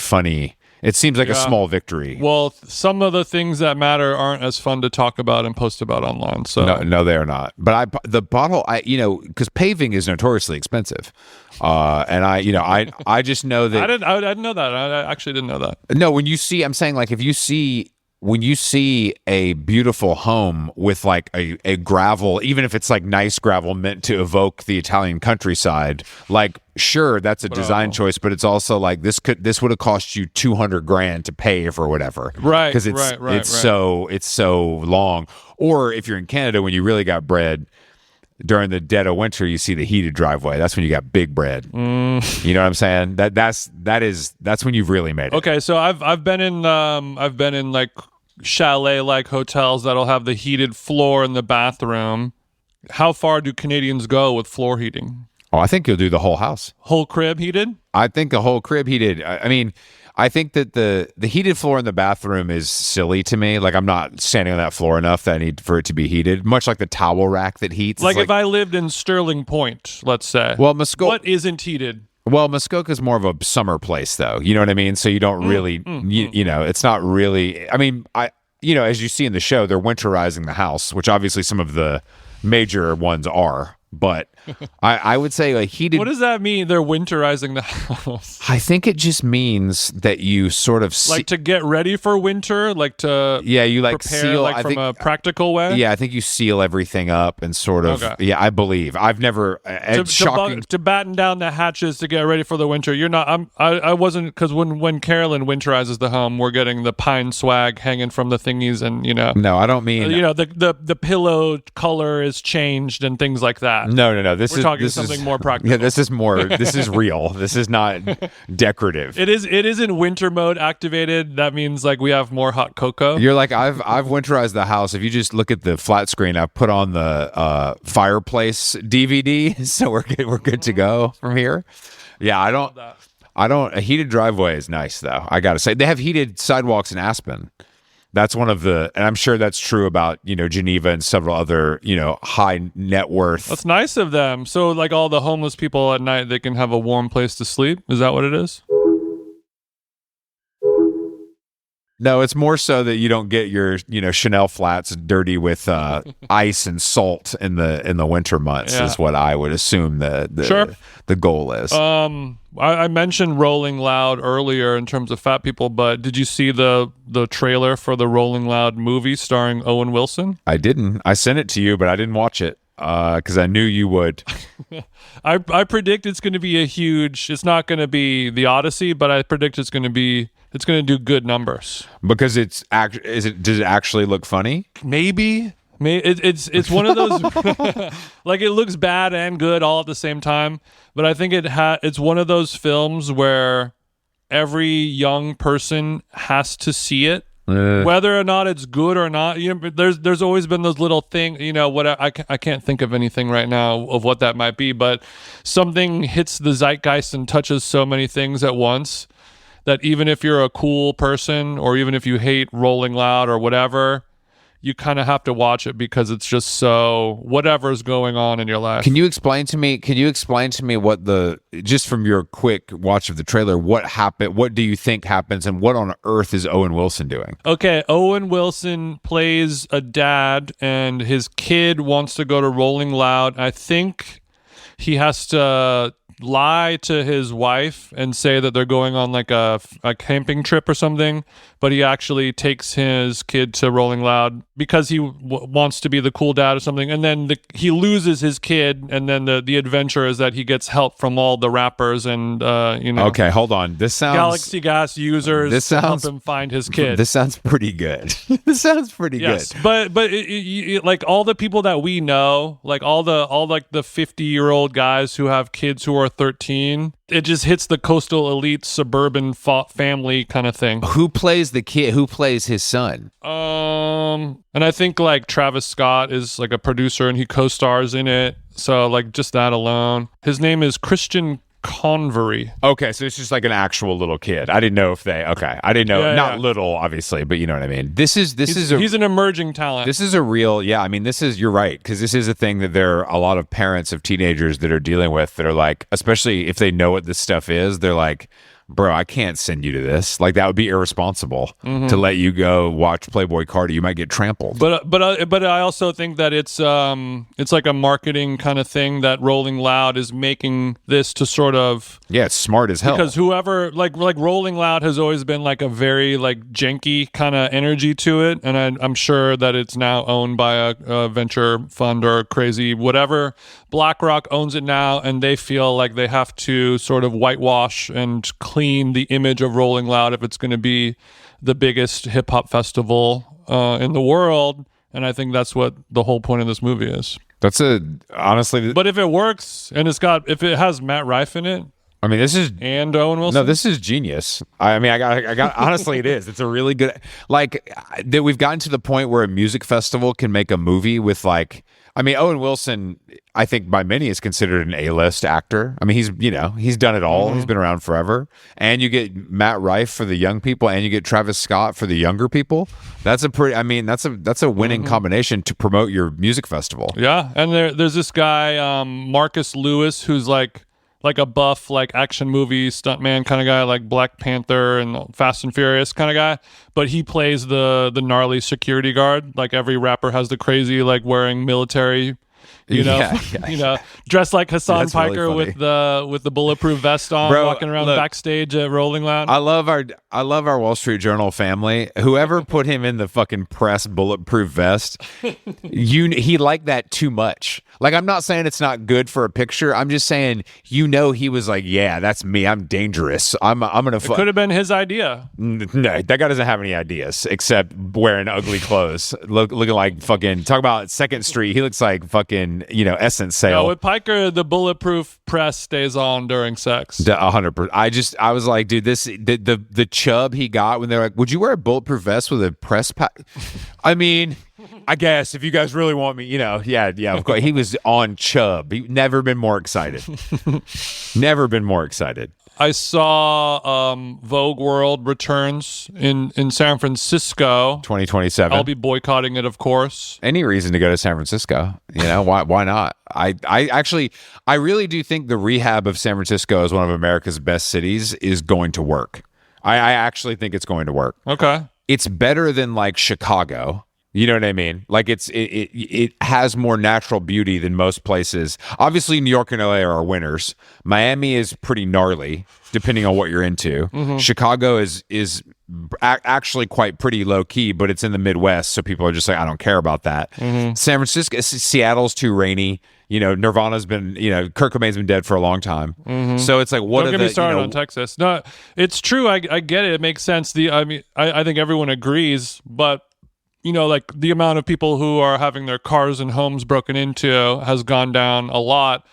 it seems like a small victory. Well, some of the things that matter aren't as fun to talk about and post about online. So no, they are not. But the pothole, because paving is notoriously expensive, and I just know that I didn't know that. I actually didn't know that. No, when you see, I'm saying like if you see when you see a beautiful home with like a gravel, even if it's like nice gravel meant to evoke the Italian countryside, like sure, that's a design choice, but it's also like this would have cost you $200,000 to pave or whatever, right? Because it's so long. Or if you're in Canada, when you really got bread during the dead of winter, you see the heated driveway. That's when you got big bread. You know what I'm saying? That's when you've really made it. Okay, so I've been in like chalet like hotels that'll have the heated floor in the bathroom. How far do Canadians go with floor heating? Oh, I think you'll do the whole house. Whole crib heated? I think the whole crib heated. I mean, I think that the heated floor in the bathroom is silly to me. Like, I'm not standing on that floor enough that I need for it to be heated. Much like the towel rack that heats. Like if I lived in Sterling Point, let's say. Well, what isn't heated? Well, Muskoka's more of a summer place, though. You know what I mean? So you don't really, you know, it's not really. I mean, as you see in the show, they're winterizing the house, which obviously some of the major ones are. But I would say a heated. What does that mean? They're winterizing the house. I think it just means that you sort of like to get ready for winter, like to you like prepare, seal like from a practical way. Yeah, I think you seal everything up and sort of. Okay. Yeah, I believe. I've never to batten down the hatches to get ready for the winter. You're not. I wasn't, because when Carolyn winterizes the home, we're getting the pine swag hanging from the thingies, and No, I don't mean. The pillow color is changed and things like that. No. We're talking something more practical. Yeah, this is more. This is real. This is not decorative. It is in winter mode activated. That means like we have more hot cocoa. You're like, I've winterized the house. If you just look at the flat screen, I've put on the fireplace DVD, so we're good to go from here. Yeah, I don't. A heated driveway is nice though. I gotta say, they have heated sidewalks in Aspen. That's one of the, and I'm sure that's true about, Geneva and several other, high net worth. That's nice of them. So like all the homeless people at night, they can have a warm place to sleep. Is that what it is? No, it's more so that you don't get your, Chanel flats dirty with ice and salt in the winter months. Is what I would assume the goal is. I mentioned Rolling Loud earlier in terms of fat people, but did you see the trailer for the Rolling Loud movie starring Owen Wilson? I didn't. I sent it to you, but I didn't watch it because I knew you would. I predict it's going to be it's not going to be the Odyssey, but I predict it's going to do good numbers. Because does it actually look funny? Maybe it's one of those like it looks bad and good all at the same time, but I think it's one of those films where every young person has to see it, whether or not it's good or not. There's always been those little things, I can't think of anything right now of what that might be, but something hits the zeitgeist and touches so many things at once that even if you're a cool person or even if you hate Rolling Loud or whatever, you kind of have to watch it because it's just so whatever's going on in your life. Can you explain to me what just from your quick watch of the trailer, what happened? What do you think happens, and what on earth is Owen Wilson doing? Okay, Owen Wilson plays a dad and his kid wants to go to Rolling Loud. I think he has to lie to his wife and say that they're going on like a camping trip or something, but he actually takes his kid to Rolling Loud because he wants to be the cool dad or something, and then he loses his kid, and then the adventure is that he gets help from all the rappers and Okay, hold on. This sounds Galaxy Gas users to help him find his kid. This sounds pretty good. This sounds pretty good. But like all the people that we know, like all the 50-year-old guys who have kids who are 13, it just hits the coastal elite suburban family kind of thing. Who plays the kid? Who plays his son? And I think like Travis Scott is like a producer and he co-stars in it. So like just that alone. His name is Christian Convery. Okay, so it's just like an actual little kid. I didn't know if I didn't know, not little, obviously, but you know what I mean. He's an emerging talent. This is a real, you're right, because this is a thing that there are a lot of parents of teenagers that are dealing with that are like, especially if they know what this stuff is, they're like, bro, I can't send you to this. Like, that would be irresponsible to let you go watch Playboy Cardi. You might get trampled. But I also think that it's like a marketing kind of thing that Rolling Loud is making this to sort of, yeah, it's smart as hell. because whoever like Rolling Loud has always been like a very like janky kind of energy to it, and I'm sure that it's now owned by a venture fund or crazy whatever. BlackRock owns it now, and they feel like they have to sort of whitewash and clean the image of Rolling Loud if it's going to be the biggest hip hop festival in the world. And I think that's what the whole point of this movie is. Honestly. But if it works and if it has Matt Rife in it, I mean, this is and Owen Wilson. No, this is genius. I mean, I got. Honestly, it is. It's a really good. Like that, we've gotten to the point where a music festival can make a movie with like. I mean, Owen Wilson, I think by many is considered an A-list actor. I mean, he's done it all. He's been around forever. And you get Matt Rife for the young people, and you get Travis Scott for the younger people. That's a winning combination to promote your music festival. Yeah, and there's this guy Marcus Lewis who's like a buff, like action movie stuntman kind of guy, like Black Panther and Fast and Furious kind of guy. But he plays the gnarly security guard. Like every rapper has the crazy, like wearing military, dressed like Hassan That's Piker really with the bulletproof vest on, Bro, walking around look, backstage at Rolling Loud. I love our Wall Street Journal family. Whoever put him in the fucking press bulletproof vest, he liked that too much. Like, I'm not saying it's not good for a picture. I'm just saying, he was like, yeah, that's me. I'm dangerous. I'm gonna. It could have been his idea. No, that guy doesn't have any ideas except wearing ugly clothes, looking like fucking. Talk about Second Street. He looks like fucking Essence sale. No, with Piker, the bulletproof press stays on during sex. 100%. I was like, dude, the chub he got when they're like, would you wear a bulletproof vest with a press pack? I mean, I guess if you guys really want me, yeah, of course. He was on chub. He never been more excited. Never been more excited. I saw Vogue World returns in San Francisco. 2027. I'll be boycotting it, of course. Any reason to go to San Francisco? Why not? I really do think the rehab of San Francisco as one of America's best cities is going to work. I actually think it's going to work. Okay. It's better than like Chicago. You know what I mean? Like it has more natural beauty than most places. Obviously, New York and LA are our winners. Miami is pretty gnarly, depending on what you're into. Chicago is actually quite pretty low key, but it's in the Midwest, so people are just like, I don't care about that. San Francisco, Seattle's too rainy. Nirvana's been, Kurt Cobain's been dead for a long time. So it's like, Don't get me started on Texas. No, it's true. I get it. It makes sense. I think everyone agrees, but like the amount of people who are having their cars and homes broken into has gone down a lot.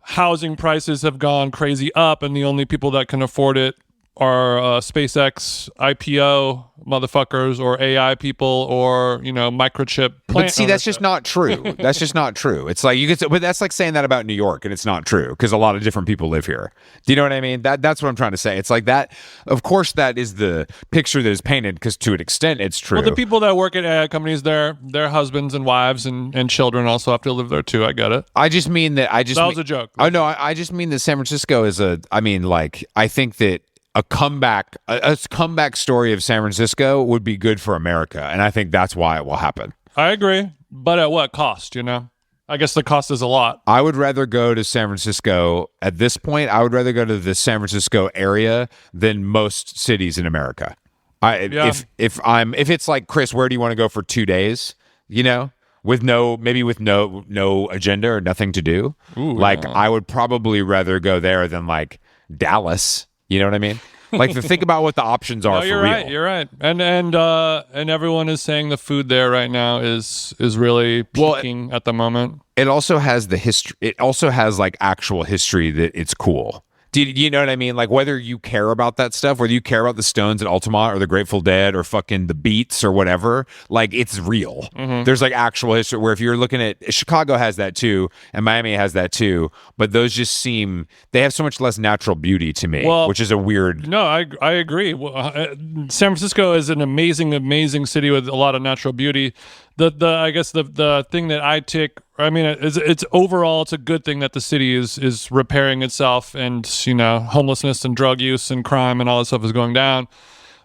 Housing prices have gone crazy up, and the only people that can afford it are SpaceX IPO motherfuckers or AI people or microchip plant But see, that's just not true. That's just not true. It's like but that's like saying that about New York, and it's not true because a lot of different people live here. Do you know what I mean? That's what I'm trying to say. It's like that. Of course, that is the picture that is painted because to an extent, it's true. Well, the people that work at AI companies, their husbands and wives and children also have to live there too. I get it. I just mean that. That was a joke. Oh no, I just mean that San Francisco is I think that a comeback story of San Francisco would be good for America, and I think that's why it will happen. I agree, but at what cost? I guess the cost is a lot. I would rather go to San Francisco at this point. I would rather go to the San Francisco area than most cities in America. If it's like, Chris, where do you want to go for 2 days? With no agenda or nothing to do. Ooh, I would probably rather go there than like Dallas. You know what I mean? Like, to think about what the options are for real. You're right. And everyone is saying the food there right now is really peaking at the moment. It also has the history. It also has like actual history that it's cool. Do you know what I mean? Like, whether you care about that stuff, whether you care about the Stones and Altamont or the Grateful Dead or fucking the Beats or whatever, like, it's real. There's like actual history where if you're looking at Chicago has that too, and Miami has that too, but those just they have so much less natural beauty to me, which is a weird. No, I agree. San Francisco is an amazing, amazing city with a lot of natural beauty. I guess the thing that I take I mean, it's overall, it's a good thing that the city is repairing itself, and homelessness and drug use and crime and all that stuff is going down.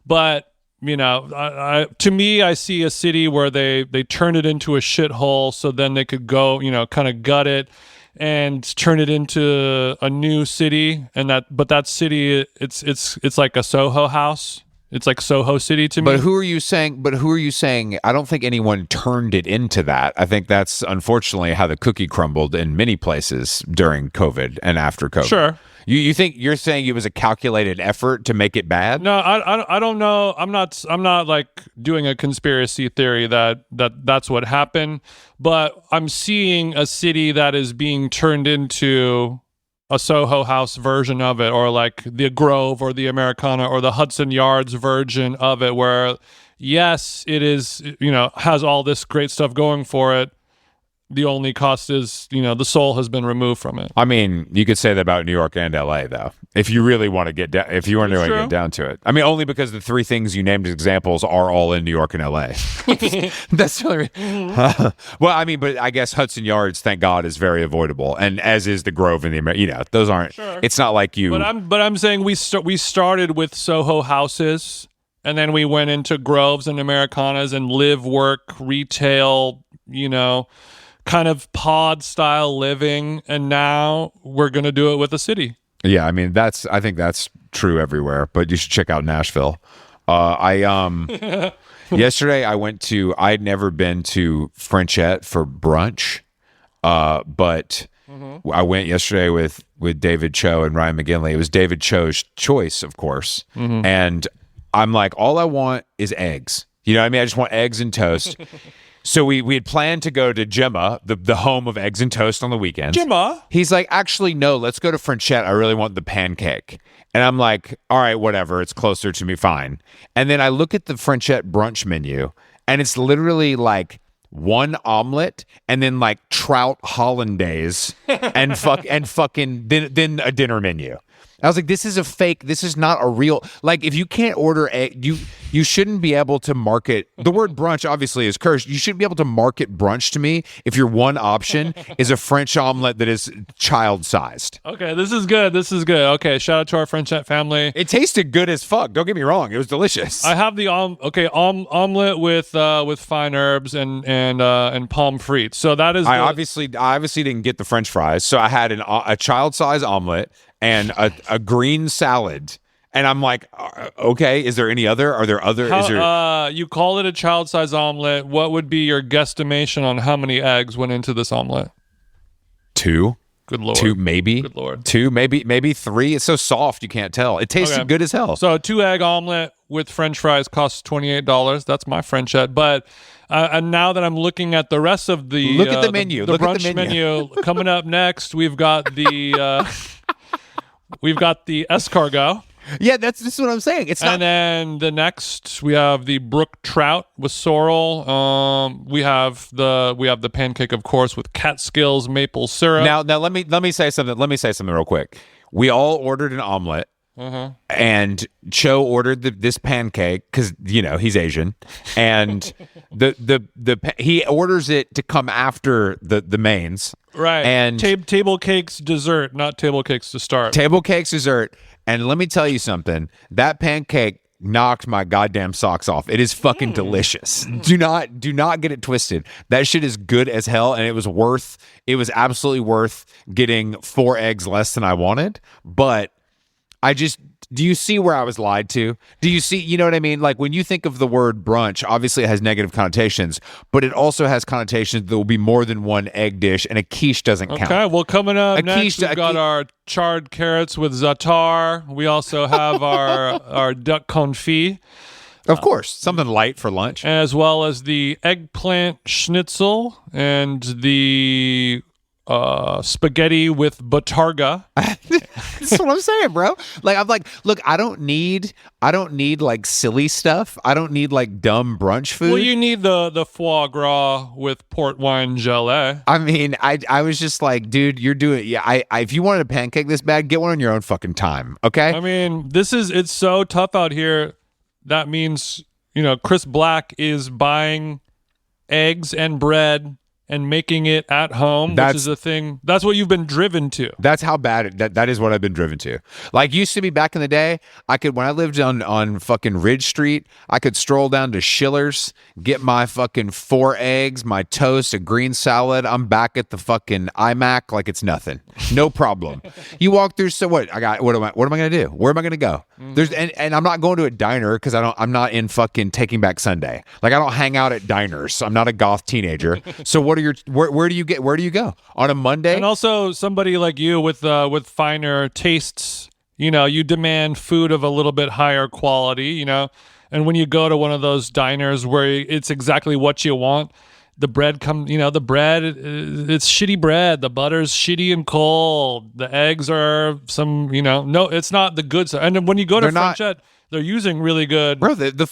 But to me, I see a city where they turn it into a shithole, so then they could go, kind of gut it and turn it into a new city. But that city, it's like a Soho House. It's like Soho City to me. But who are you saying? I don't think anyone turned it into that. I think that's unfortunately how the cookie crumbled in many places during COVID and after COVID. Sure. You think you're saying it was a calculated effort to make it bad? No, I don't know. I'm not like doing a conspiracy theory that's what happened, but I'm seeing a city that is being turned into a Soho House version of it, or like the Grove or the Americana or the Hudson Yards version of it, where yes, it is, has all this great stuff going for it. The only cost is, the soul has been removed from it. I mean, you could say that about New York and LA, though, if you really want to get down, if you want to get down to it. I mean, only because the three things you named as examples are all in New York and LA. That's the only well, I mean, but I guess Hudson Yards, thank God, is very avoidable, and as is the Grove and the those aren't. Sure. It's not like you. But I'm saying we started with Soho houses, and then we went into Groves and Americanas and live, work, retail, kind of pod style living, and now we're going to do it with a city. Yeah, I mean, I think that's true everywhere, but you should check out Nashville. Yesterday I'd never been to Frenchette for brunch, but I went yesterday with David Cho and Ryan McGinley. It was David Cho's choice, of course, and I'm like, all I want is eggs. You know what I mean? I just want eggs and toast. So we had planned to go to Gemma, the home of eggs and toast, on the weekends. Gemma? He's like, actually, no, let's go to Frenchette. I really want the pancake. And I'm like, all right, whatever. It's closer to me. Fine. And then I look at the Frenchette brunch menu, and it's literally like one omelet and then like trout hollandaise and fucking then a dinner menu. I was like, this is a fake. This is not a real. Like, if you can't order you shouldn't be able to market. The word brunch obviously is cursed. You shouldn't be able to market brunch to me if your one option is a French omelet that is child-sized. Okay, this is good. Okay, shout out to our Frenchette family. It tasted good as fuck. Don't get me wrong. It was delicious. I have the omelet with fine herbs and palm frites. So that is. I obviously didn't get the French fries, so I had a child-sized omelet and a green salad, and I'm like, okay, is there any other? Are there other? You call it a child-sized omelet. What would be your guesstimation on how many eggs went into this omelet? 2. Good Lord. 2 maybe. Good Lord. 2 maybe 3. It's so soft you can't tell. It tasted good as hell. So a 2-egg omelet with French fries costs $28. That's my Frenchette. But and now that I'm looking at the rest of the look at the menu, the brunch menu coming up next, we've got the. We've got the escargot. Yeah, this is what I'm saying. It's not. And then the next we have the brook trout with sorrel. We have the pancake, of course, with Catskills maple syrup. Now let me say something. Let me say something real quick. We all ordered an omelet, and Cho ordered this pancake because he's Asian, and he orders it to come after the mains. Right. And table cakes dessert, not table cakes to start. Table cakes dessert. And let me tell you something. That pancake knocked my goddamn socks off. It is fucking delicious. Do not get it twisted. That shit is good as hell, and it was absolutely worth getting 4 eggs less than I wanted. But do you see where I was lied to? Do you see, you know what I mean? Like, when you think of the word brunch, obviously it has negative connotations, but it also has connotations that will be more than one egg dish, and a quiche doesn't count. Okay, well, coming up next, we've got our charred carrots with za'atar. We also have our duck confit. Of course, something light for lunch. As well as the eggplant schnitzel and the spaghetti with batarga. That's what I'm saying, bro. Like, I'm like, look, I don't need like silly stuff. I don't need like dumb brunch food. Well, you need the foie gras with port wine gelée. I mean, I was just like, dude, you're doing, yeah. If you wanted a pancake this bad, get one on your own fucking time, okay? I mean, it's so tough out here. That means Chris Black is buying eggs and bread and making it at home, which is a thing. That's what you've been driven to. That's how bad that is what I've been driven to. Like, used to be back in the day, when I lived on fucking Ridge Street, I could stroll down to Schiller's, get my fucking 4 eggs, my toast, a green salad. I'm back at the fucking iMac like it's nothing. No problem. You walk through, so what? What am I gonna do? Where am I gonna go? And I'm not going to a diner because I'm not in fucking Taking Back Sunday. Like, I don't hang out at diners. I'm not a goth teenager. So where do you go on a Monday? And also, somebody like you with finer tastes, you demand food of a little bit higher quality, and when you go to one of those diners where it's exactly what you want, the bread the bread, it's shitty bread. The butter's shitty and cold. The eggs are no, it's not the good stuff. And then when you go to Frenchette, they're using really good. Bro, the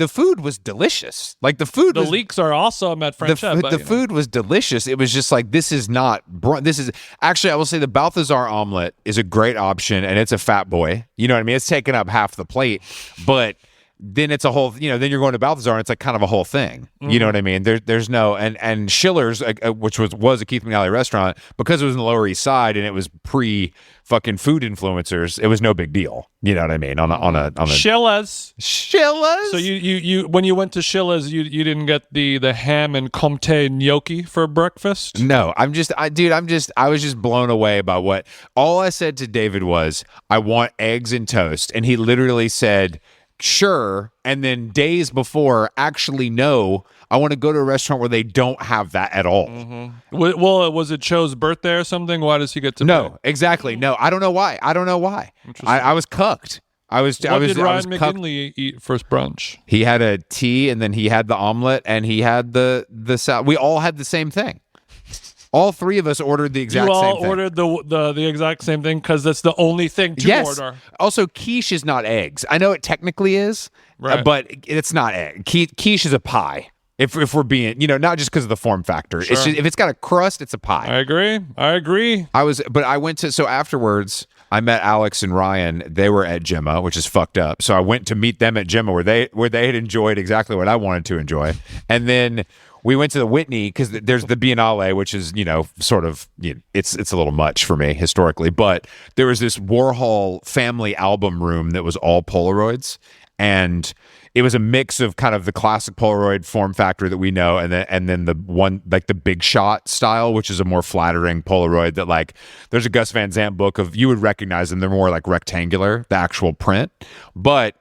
food was delicious. Like, the leeks are awesome at Frenchette. The food was delicious. It was just like, this is actually, I will say the Balthazar omelet is a great option, and it's a fat boy. You know what I mean? It's taking up half the plate, but then it's a whole, then you're going to Balthazar and it's like kind of a whole thing. You know what I mean? There's no, and Schiller's, which was a Keith McNally restaurant, because it was in the Lower East Side and it was pre fucking food influencers, it was no big deal. You know what I mean? On a Schiller's. So you when you went to Schiller's, you didn't get the ham and comté gnocchi for breakfast? No, I was just blown away by all I said to David was, I want eggs and toast. And he literally said, sure, and then days before, actually, no, I want to go to a restaurant where they don't have that at all. Well, was it Cho's birthday or something? Why does he get to No, exactly. No, I don't know why. I was cucked. What did Ryan McGinley eat for brunch? He had a tea, and then he had the omelet, and he had the salad. We all had the same thing. All 3 of us ordered the exact same thing. You all ordered the exact same thing because that's the only thing to order. Also, quiche is not eggs. I know it technically is, but it's not egg. Quiche is a pie. If we're being, not just because of the form factor. Sure. It's just, if it's got a crust, it's a pie. I agree. So afterwards, I met Alex and Ryan. They were at Gemma, which is fucked up. So I went to meet them at Gemma where they had enjoyed exactly what I wanted to enjoy. And then we went to the Whitney because there's the Biennale, which is, sort of, it's a little much for me historically. But there was this Warhol family album room that was all Polaroids. And it was a mix of kind of the classic Polaroid form factor that we know, and then the one like the Big Shot style, which is a more flattering Polaroid that, like, there's a Gus Van Sant book of, you would recognize them. They're more like rectangular, the actual print. But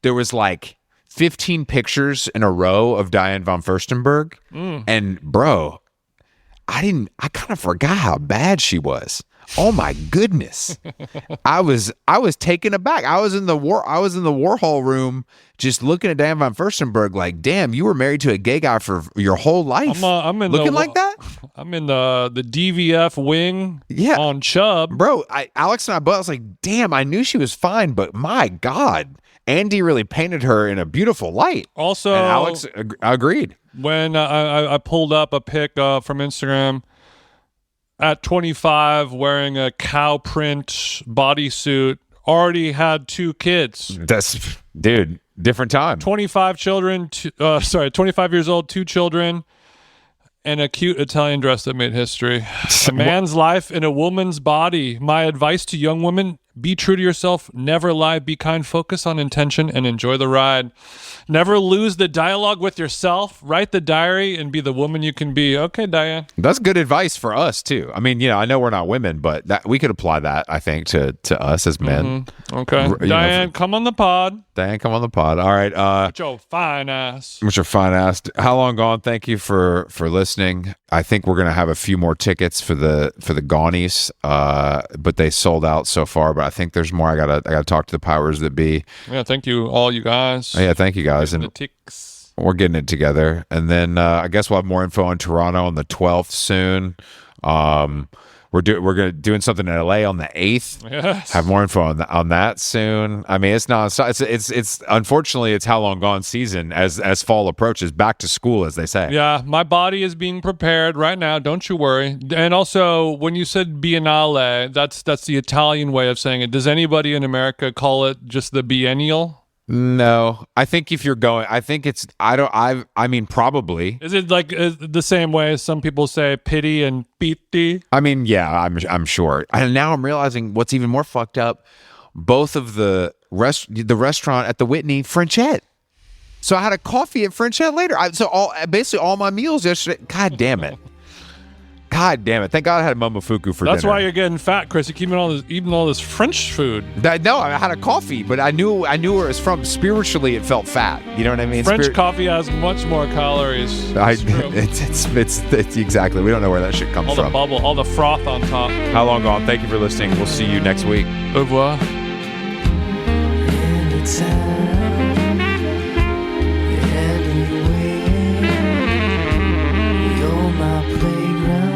there was like 15 pictures in a row of Diane von Furstenberg. And bro, I kind of forgot how bad she was. Oh my goodness. I was taken aback. I was in the Warhol room just looking at Diane von Furstenberg like, damn, you were married to a gay guy for your whole life. I'm in looking like that? I'm in the DVF wing on Chubb. Bro, Alex and I both, I was like, damn, I knew she was fine, but my God, Andy really painted her in a beautiful light. Also, and Alex agreed. When I pulled up a pic from Instagram at 25 wearing a cow print bodysuit, already had 2 kids. That's, dude, different time. 25 years old, 2 children, and a cute Italian dress that made history. A man's life in a woman's body. My advice to young women: be true to yourself, never lie, be kind, focus on intention, and enjoy the ride. Never lose the dialogue with yourself. Write the diary and be the woman you can be. Okay, Diane. That's good advice for us, too. I mean, I know we're not women, but that we could apply that, I think, to us as men. Okay. Diane, come on the pod. Diane, come on the pod. All right. With your fine ass. With your fine ass. How long gone? Thank you for listening. I think we're going to have a few more tickets for the Gaunies, but they sold out so far. But I think there's more. I gotta talk to the powers that be. Yeah, thank you, all you guys. Yeah, thank you guys. And we're getting it together. And then I guess we'll have more info on Toronto on the 12th soon. We're doing something in LA on the 8th. Yes. Have more info on that soon. I mean, it's unfortunately it's how long gone season as fall approaches, back to school, as they say. Yeah, my body is being prepared right now. Don't you worry. And also, when you said Biennale, that's the Italian way of saying it. Does anybody in America call it just the Biennial? No, I think if you're going, I think it's, I mean, probably. Is it like the same way as some people say pity and piti? I mean, yeah, I'm sure. And now I'm realizing what's even more fucked up. Both of the restaurant at the Whitney, Frenchette. So I had a coffee at Frenchette later. Basically all my meals yesterday. God damn it. God damn it. Thank God I had momofuku for dinner. That's why you're getting fat, Chris. You're keeping eating all this French food. No, I had a coffee, but I knew where it was from. Spiritually, it felt fat. You know what I mean? French coffee has much more calories. It's exactly. We don't know where that shit comes all from. All the bubble, all the froth on top. How long gone? Thank you for listening. We'll see you next week. Au revoir. You're my playground.